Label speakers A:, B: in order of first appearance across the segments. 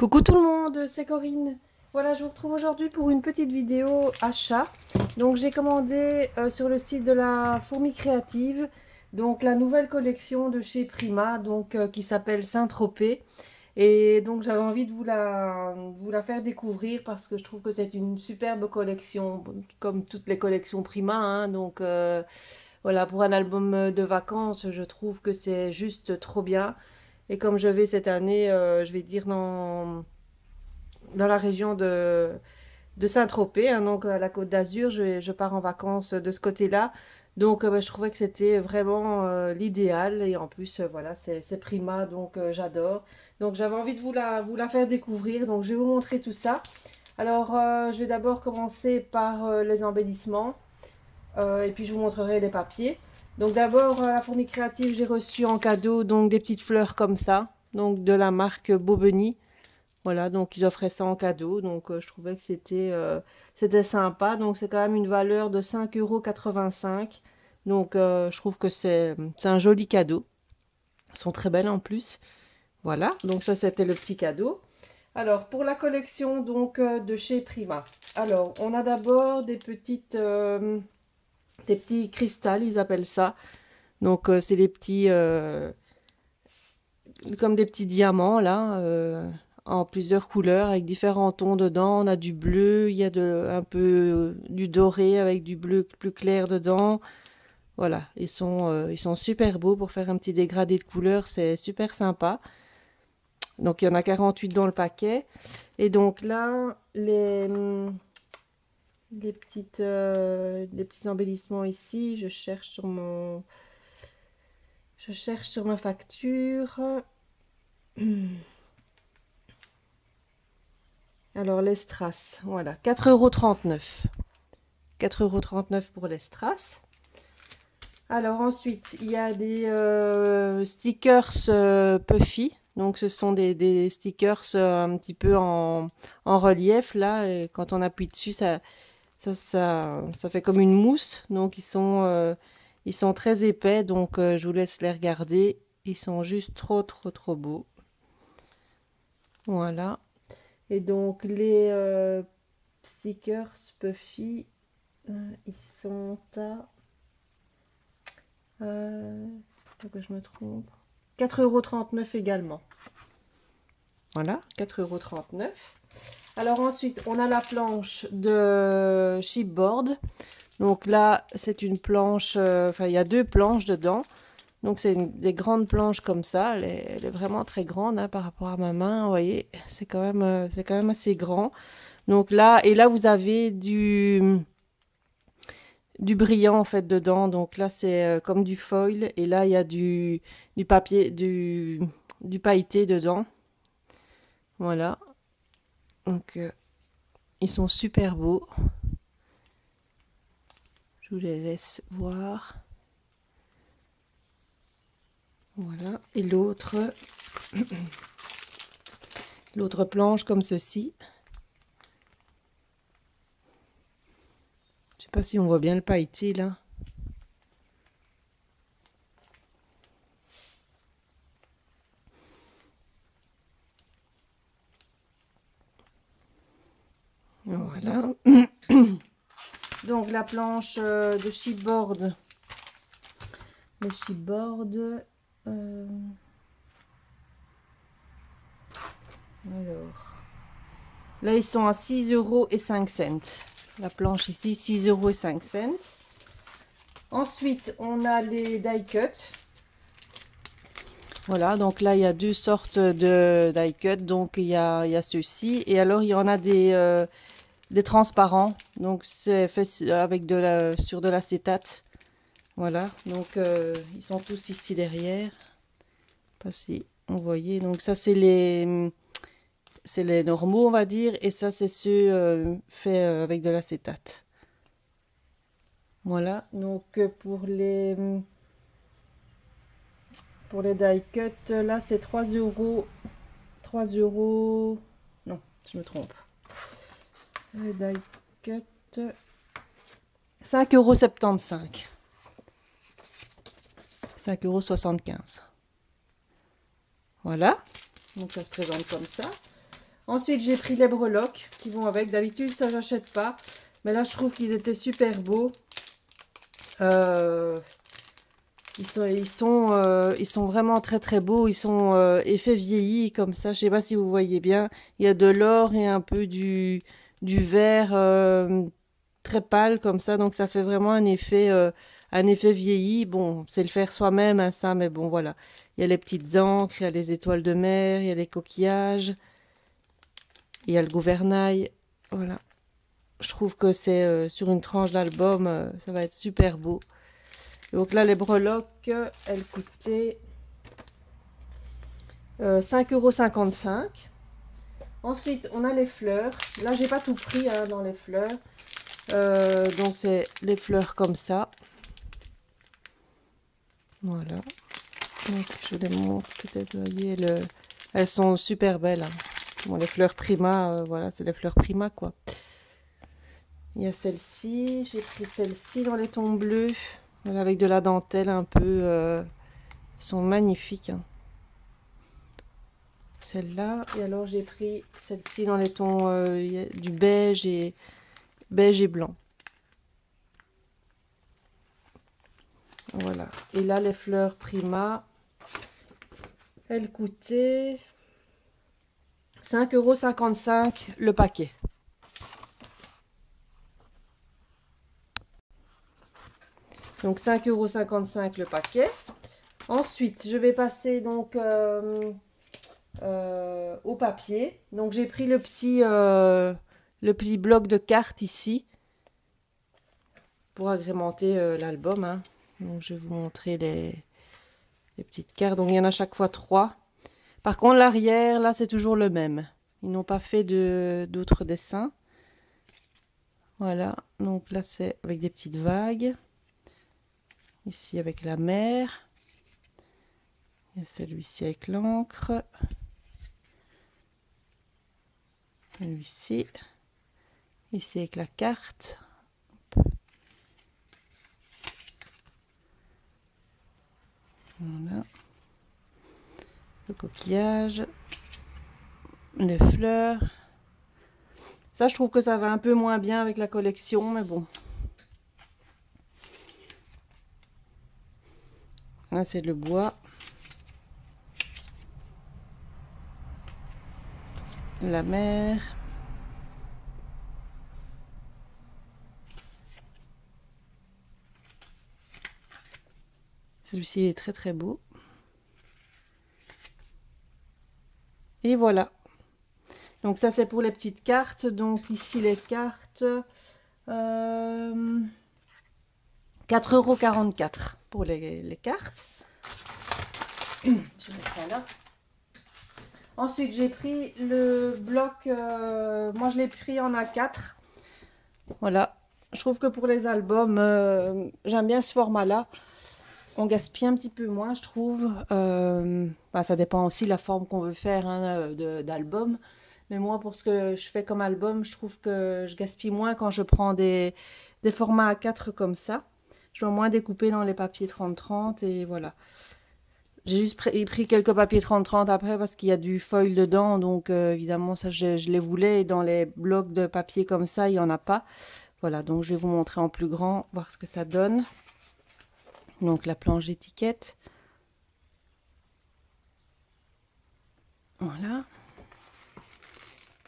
A: Coucou tout le monde, c'est Corinne. Voilà, je vous retrouve aujourd'hui pour une petite vidéo achat. Donc j'ai commandé sur le site de la Fourmi Créative, donc la nouvelle collection de chez Prima, donc qui s'appelle Saint-Tropez. Et donc j'avais envie de vous la faire découvrir parce que je trouve que c'est une superbe collection, comme toutes les collections Prima, hein. Donc voilà, pour un album de vacances, je trouve que c'est juste trop bien. Et comme je vais cette année, je vais dire dans la région de Saint-Tropez, hein, donc à la Côte d'Azur, je pars en vacances de ce côté-là. Donc je trouvais que c'était vraiment l'idéal. Et en plus, voilà, c'est Prima, donc j'adore. Donc j'avais envie de vous la faire découvrir. Donc je vais vous montrer tout ça. Alors je vais d'abord commencer par les embellissements. Et puis je vous montrerai les papiers. Donc d'abord, la Fourmi Créative, j'ai reçu en cadeau donc des petites fleurs comme ça. Donc de la marque Bobeni. Voilà, donc ils offraient ça en cadeau, donc je trouvais que c'était sympa. Donc c'est quand même une valeur de 5,85 €. Donc je trouve que c'est un joli cadeau. Elles sont très belles en plus. Voilà, donc ça c'était le petit cadeau. Alors pour la collection donc de chez Prima. Alors on a d'abord des petits cristals, ils appellent ça. Donc c'est des petits comme des petits diamants là. En plusieurs couleurs avec différents tons dedans. On a du bleu, il y a un peu du doré avec du bleu plus clair dedans. Voilà, ils sont super beaux pour faire un petit dégradé de couleurs, c'est super sympa. Donc il y en a 48 dans le paquet. Et donc là, les petits embellissements ici, je cherche sur ma facture. Alors, les strass, voilà, 4,39 €. 4,39 € pour les strass. Alors, ensuite, il y a des stickers Puffy. Donc, ce sont des stickers un petit peu en relief, là. Et quand on appuie dessus, ça fait comme une mousse. Donc, ils sont très épais. Donc, je vous laisse les regarder. Ils sont juste trop, trop, trop beaux. Voilà. Et donc les stickers Puffy, ils sont à... faut que je me trompe. 4,39 € également. Voilà, 4,39 €. Alors ensuite, on a la planche de Chipboard. Donc là, c'est une planche, enfin il y a deux planches dedans. Donc c'est des grandes planches comme ça, elle est vraiment très grande hein, par rapport à ma main, vous voyez, c'est quand même assez grand. Donc là, et là vous avez du brillant en fait dedans, donc là c'est comme du foil, et là il y a du papier, du pailleté dedans. Voilà, donc ils sont super beaux. Je vous les laisse voir. Voilà, et l'autre planche comme ceci. Je sais pas si on voit bien le pailleté là. Voilà. Donc la planche de chipboard. Le chipboard. Alors. Là ils sont à 6,05 €. La planche ici, 6,05 €. Ensuite, on a les die cut. Voilà, donc là, il y a deux sortes de die cut. Donc, il y a ceux-ci. Et alors, il y en a des transparents. Donc, c'est fait avec sur de l'acétate. Voilà, donc ils sont tous ici derrière. Pas si vous voyez. Donc, ça, c'est les normaux, on va dire. Et ça, c'est ceux faits avec de l'acétate. Voilà, donc pour les die cut, là c'est 3 €. 3 €. Non, je me trompe. Les die cut, 5,75 €. 5,75 €. Voilà, donc ça se présente comme ça. Ensuite, j'ai pris les breloques qui vont avec. D'habitude, ça, j'achète pas. Mais là, je trouve qu'ils étaient super beaux. Ils sont vraiment très très beaux. Ils sont effet vieilli comme ça. Je sais pas si vous voyez bien. Il y a de l'or et un peu du vert très pâle comme ça. Donc ça fait vraiment un effet vieilli. Bon, c'est le faire soi-même, hein, ça. Mais bon, voilà. Il y a les petites encres, il y a les étoiles de mer, il y a les coquillages. Il y a le gouvernail. Voilà. Je trouve que c'est sur une tranche d'album, ça va être super beau. Donc là, les breloques, elles coûtaient 5,55 €. Ensuite, on a les fleurs. Là, j'ai pas tout pris hein, dans les fleurs. Donc, c'est les fleurs comme ça. Voilà. Donc, je les montre peut-être. Vous voyez, elles sont super belles. Hein. Bon, les fleurs Prima, voilà, c'est les fleurs Prima, quoi. Il y a celle-ci. J'ai pris celle-ci dans les tons bleus. Voilà, avec de la dentelle un peu. Ils sont magnifiques. Hein. Celle-là. Et alors, j'ai pris celle-ci dans les tons du beige et blanc. Voilà. Et là, les fleurs Prima, elles coûtaient 5,55 € le paquet. Donc 5,55 € le paquet. Ensuite, je vais passer donc au papier. Donc j'ai pris le petit bloc de cartes ici pour agrémenter l'album. Hein. Donc je vais vous montrer les petites cartes. Donc il y en a chaque fois 3. Par contre l'arrière, là c'est toujours le même. Ils n'ont pas fait d'autres dessins. Voilà, donc là c'est avec des petites vagues. Ici avec la mer. Il y a celui-ci avec l'encre. Celui-ci. Ici avec la carte. Voilà. Le coquillage. Les fleurs. Ça, je trouve que ça va un peu moins bien avec la collection, mais bon. Là, c'est le bois. La mer. Celui-ci est très très beau. Et voilà. Donc ça c'est pour les petites cartes. Donc ici les cartes. 4,44 € pour les cartes. Je mets ça là. Ensuite j'ai pris le bloc. Moi je l'ai pris en A4. Voilà. Je trouve que pour les albums, j'aime bien ce format-là. On gaspille un petit peu moins, je trouve. Ça dépend aussi de la forme qu'on veut faire hein, d'album. Mais moi, pour ce que je fais comme album, je trouve que je gaspille moins quand je prends des formats A4 comme ça. Je dois moins découper dans les papiers 30-30 et voilà. J'ai juste pris quelques papiers 30-30 après parce qu'il y a du foil dedans. Donc évidemment, ça je les voulais. Et dans les blocs de papier comme ça, il n'y en a pas. Voilà, donc je vais vous montrer en plus grand, voir ce que ça donne. Donc la planche d'étiquette. Voilà.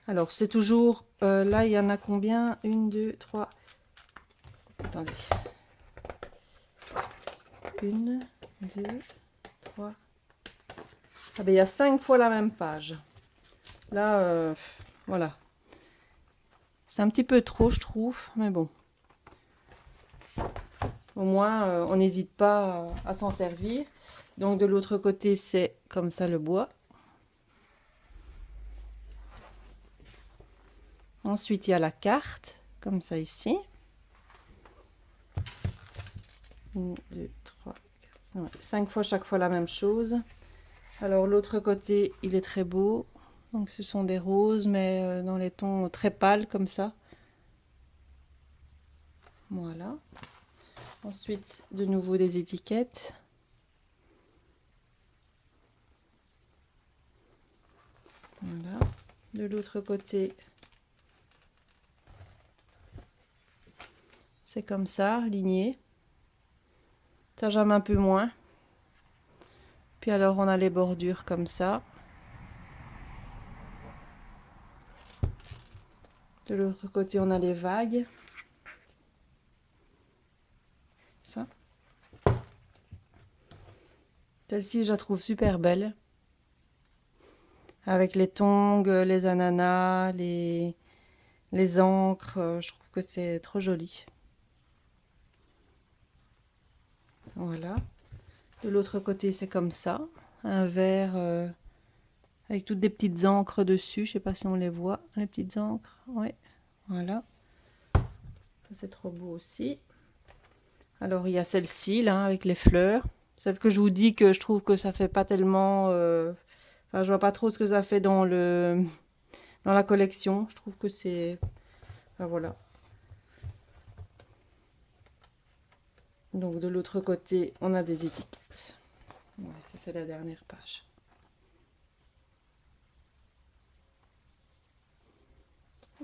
A: Alors c'est toujours, là il y en a combien? 1, 2, 3. Attendez. 1, 2, 3. Ah ben il y a 5 fois la même page. Là, voilà. C'est un petit peu trop je trouve, mais bon. Au moins on n'hésite pas à s'en servir. Donc de l'autre côté c'est comme ça le bois. Ensuite, il y a la carte, comme ça ici. 1, 2, 3, 4, 5 fois chaque fois la même chose. Alors l'autre côté, il est très beau. Donc ce sont des roses, mais dans les tons très pâles, comme ça. Voilà. Ensuite, de nouveau des étiquettes. Voilà. De l'autre côté, c'est comme ça, ligné. Ça j'aime un peu moins. Puis alors on a les bordures comme ça. De l'autre côté, on a les vagues. Ça. Celle-ci, je la trouve super belle. Avec les tongs, les ananas, les encres. Je trouve que c'est trop joli. Voilà. De l'autre côté, c'est comme ça. Un verre avec toutes des petites encres dessus. Je sais pas si on les voit, les petites encres. Oui, voilà. Ça, c'est trop beau aussi. Alors, il y a celle-ci, là, avec les fleurs. Celle que je vous dis que je trouve que ça fait pas tellement... Enfin, je vois pas trop ce que ça fait dans la collection. Je trouve que c'est... Enfin, voilà. Donc, de l'autre côté, on a des étiquettes. Ouais, ça, c'est la dernière page.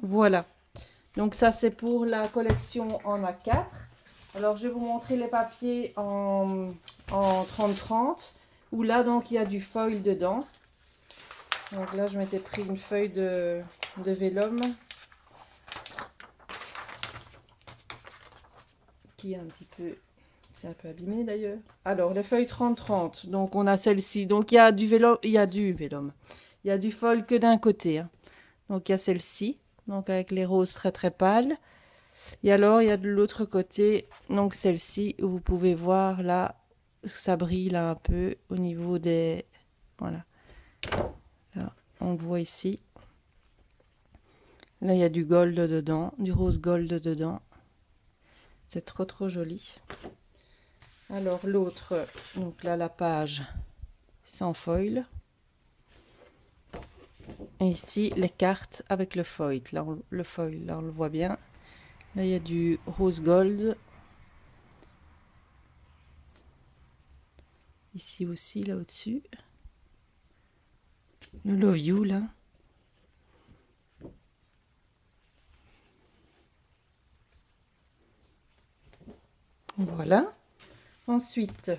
A: Voilà. Donc, ça, c'est pour la collection en A4. Alors, je vais vous montrer les papiers en 30-30. Où là, donc, il y a du foil dedans. Donc là, je m'étais pris une feuille de vélum qui est un petit peu... C'est un peu abîmé d'ailleurs. Alors, les feuilles 30-30. Donc, on a celle-ci. Donc, il y a du vélum. Il y a du foil que d'un côté. Hein. Donc, il y a celle-ci. Donc, avec les roses très très pâles. Et alors, il y a de l'autre côté. Donc, celle-ci où vous pouvez voir là, ça brille là un peu au niveau des... Voilà. Là, on le voit ici. Là, il y a du gold dedans, du rose gold dedans. C'est trop trop joli. Alors l'autre, donc là la page sans foil. Et ici les cartes avec le foil. Là on le voit bien. Là il y a du rose gold. Ici aussi, là au-dessus. Le Love You là. Voilà. Ensuite,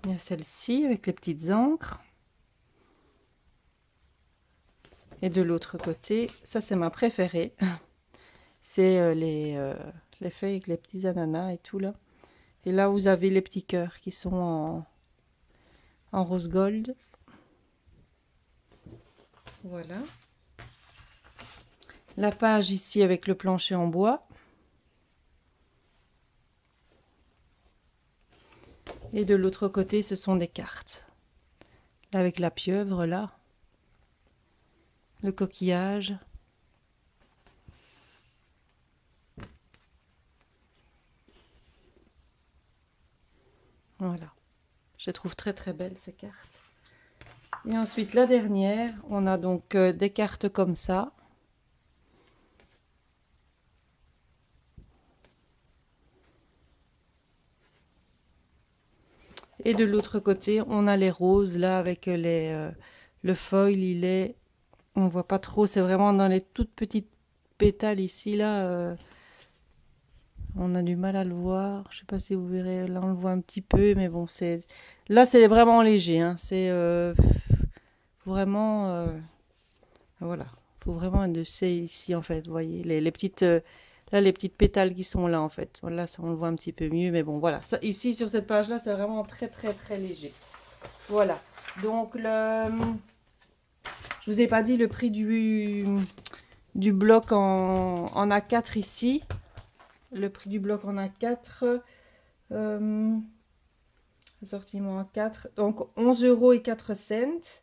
A: il y a celle-ci avec les petites encres. Et de l'autre côté, ça c'est ma préférée. C'est les feuilles avec les petits ananas et tout là. Et là, vous avez les petits cœurs qui sont en rose gold. Voilà. La page ici avec le plancher en bois. Et de l'autre côté, ce sont des cartes. Avec la pieuvre, là. Le coquillage. Voilà. Je les trouve très très belles, ces cartes. Et ensuite, la dernière, on a donc des cartes comme ça. Et de l'autre côté, on a les roses, là, avec le foil, il est... On voit pas trop, c'est vraiment dans les toutes petites pétales ici, là. On a du mal à le voir. Je sais pas si vous verrez, là on le voit un petit peu, mais bon, c'est... Là, c'est vraiment léger, hein. C'est vraiment... Voilà. Faut vraiment un c'est ici, en fait, vous voyez, les petites... Là, les petites pétales qui sont là, en fait. Là, ça, on le voit un petit peu mieux, mais bon, voilà. Ça, ici, sur cette page-là, c'est vraiment très, très, très léger. Voilà. Donc, je vous ai pas dit le prix du bloc en A4 ici. Le prix du bloc en A4. Assortiment A4. Donc, 11,04 €.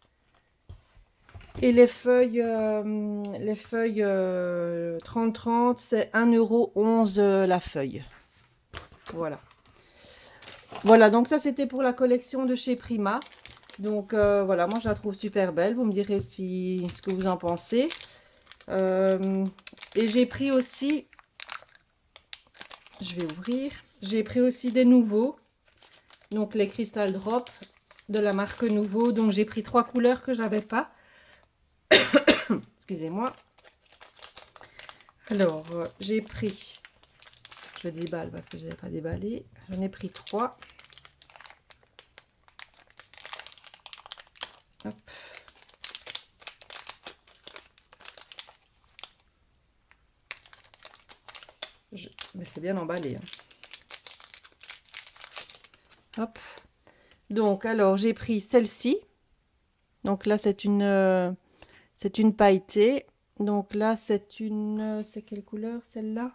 A: Et les feuilles 30-30, c'est 1,11 € la feuille. Voilà. Voilà, donc ça c'était pour la collection de chez Prima. Donc voilà, moi je la trouve super belle. Vous me direz ce que vous en pensez. Et j'ai pris aussi, je vais ouvrir, j'ai pris aussi des nouveaux. Donc les Crystal Drop de la marque Nouveau. Donc j'ai pris 3 couleurs que j'avais pas. Excusez-moi. Alors, j'ai pris, je déballe parce que je n'avais pas déballé. J'en ai pris 3. Hop. Mais c'est bien emballé. Hein. Hop. Donc, alors, j'ai pris celle-ci. Donc là, c'est une pailletée. Donc là, c'est une... c'est quelle couleur, celle-là?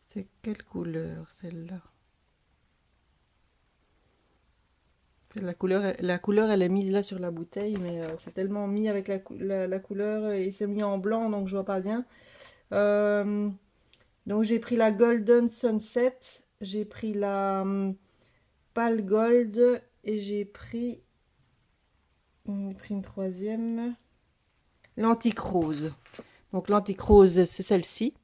A: C'est quelle couleur, celle-là? La couleur, elle est mise là sur la bouteille, mais c'est tellement mis avec la couleur et c'est mis en blanc, donc je vois pas bien. Donc j'ai pris la Golden Sunset, j'ai pris la Pale Gold et j'ai pris une troisième, l'Antique Rose. Donc l'Antique Rose, c'est celle-ci.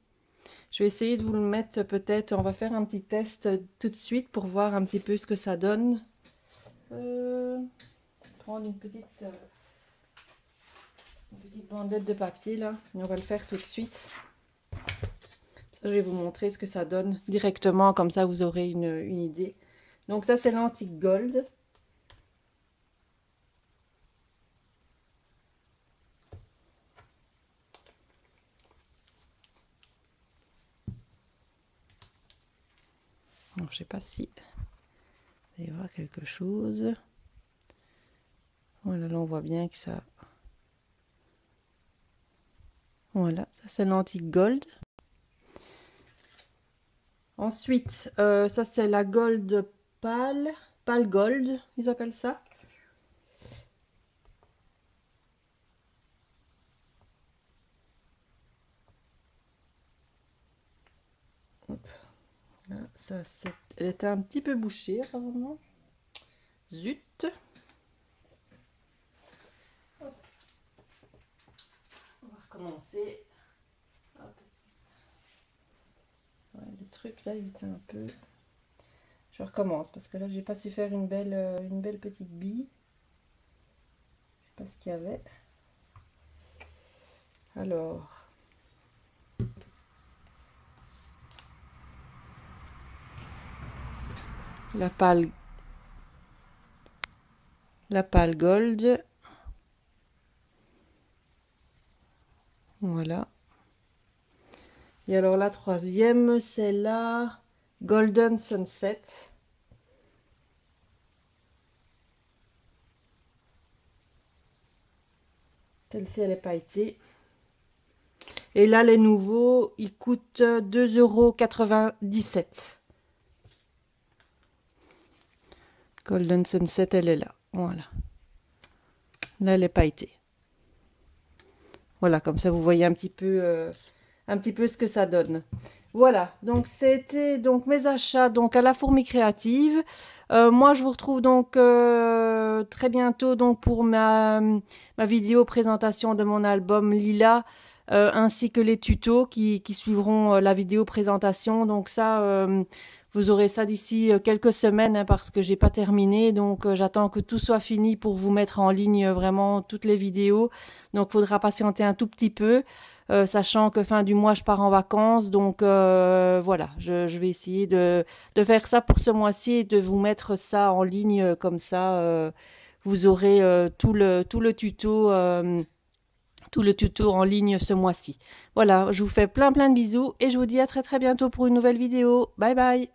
A: Je vais essayer de vous le mettre peut-être, on va faire un petit test tout de suite pour voir un petit peu ce que ça donne. Prendre une petite bandette de papier là, et on va le faire tout de suite. Ça, je vais vous montrer ce que ça donne directement, comme ça vous aurez une idée. Donc ça c'est l'Antique Gold. Alors, je sais pas si il va y avoir quelque chose. Voilà, là on voit bien que ça... Voilà, ça c'est l'Antique Gold. Ensuite, ça c'est la Gold Pale Gold, ils appellent ça. Hop. Là, ça, elle était un petit peu bouchée apparemment. Zut. Hop. On va recommencer. Hop. Ouais, le truc là, il était un peu... Je recommence parce que là, j'ai pas su faire une belle petite bille. Je sais pas ce qu'il y avait. Alors... La pale gold. Voilà. Et alors la troisième, c'est la Golden Sunset. Celle-ci, elle est pailletée. Et là, les nouveaux, ils coûtent 2,97 €. Golden Sunset, elle est là. Voilà. Là, elle est pailletée. Voilà, comme ça, vous voyez un petit peu ce que ça donne. Voilà, donc c'était donc mes achats donc à la Fourmi Créative. Moi, je vous retrouve donc très bientôt donc pour ma vidéo présentation de mon album Lila, ainsi que les tutos qui suivront la vidéo présentation. Donc ça, vous aurez ça d'ici quelques semaines hein, parce que j'ai pas terminé. Donc j'attends que tout soit fini pour vous mettre en ligne vraiment toutes les vidéos. Donc il faudra patienter un tout petit peu. Sachant que fin du mois je pars en vacances, donc voilà, je vais essayer de faire ça pour ce mois-ci et de vous mettre ça en ligne comme ça, vous aurez tout le tuto en ligne ce mois-ci. Voilà, je vous fais plein de bisous et je vous dis à très bientôt pour une nouvelle vidéo. Bye bye.